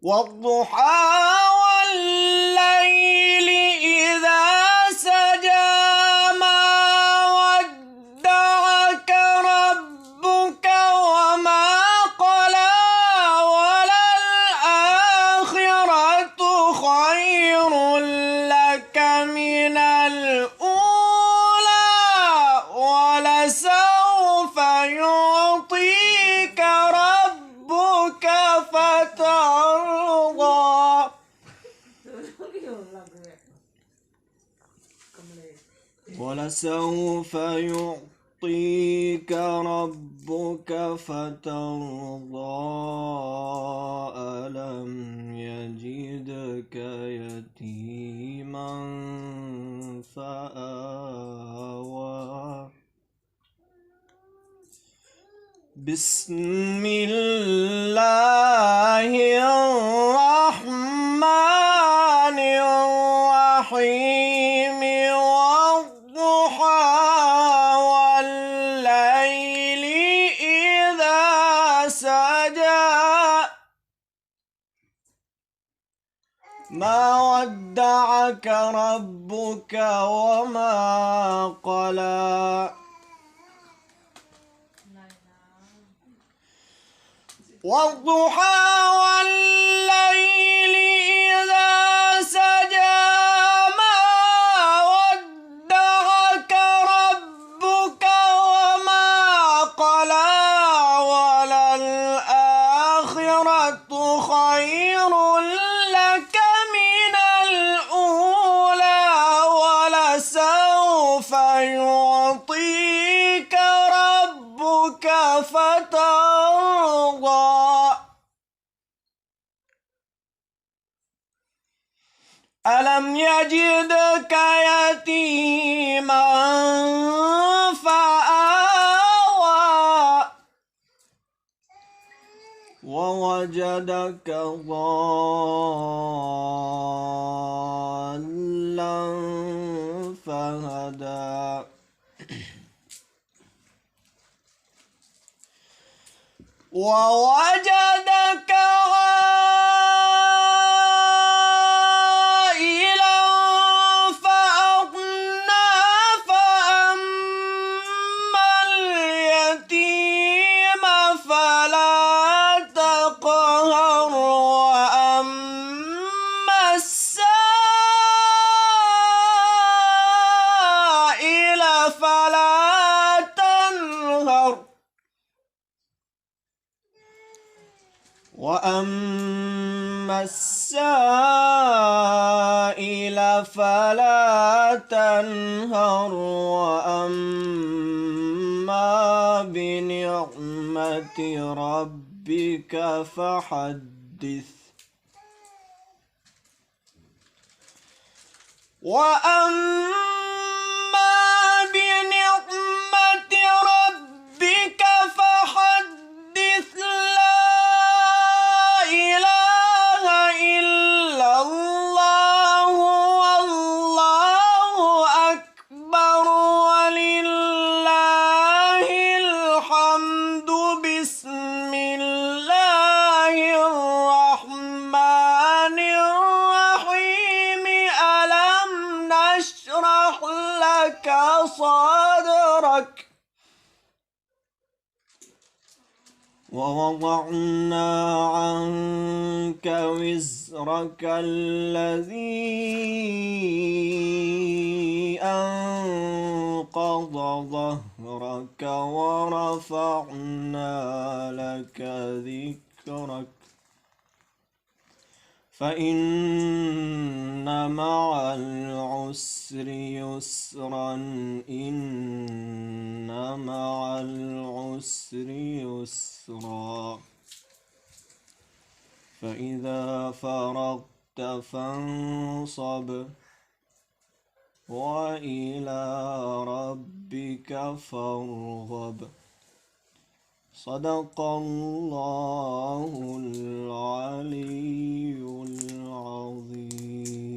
والضحى والليل إذا سجى ما ودعك ربك وما قلى وللآخرة خير لك من الأولى ولسوف يعطيك ربك فترضى ولسوف يعطيك ربك فترضى ألم يجدك يتيما فآوى بسم الله الرحمن الرحيم والضحى والليل إذا سجى ما ودعك ربك وما قلى والضحى والليل إذا سجى ما ودعك ربك وما قلى وللآخرة خير لك من الأولى ولسوف يعطيك ربك فترضى ألم يجدك يتيما فآوى ووجدك ضالا فهدى ووجدك عائلا فأغنى فأما اليتيم فلا تقهر وأما السائل فلا تنهر وأما السائل فلا تنهر وأما بنعمة ربك فحدث وأما بنعمة ربك فحدث لا إله إلا الله والله أكبر ولله الحمد بسم الله الرحمن الرحيم ألم نشرح لك صدرك ووضعنا عنك وزرك الذي أنقض ظهرك ورفعنا لك ذكرك فإن مع العسر يسرا إن مع العسر يسرا فإذا فرغت فانصب وإلى ربك فارغب صدق الله العلي العظيم.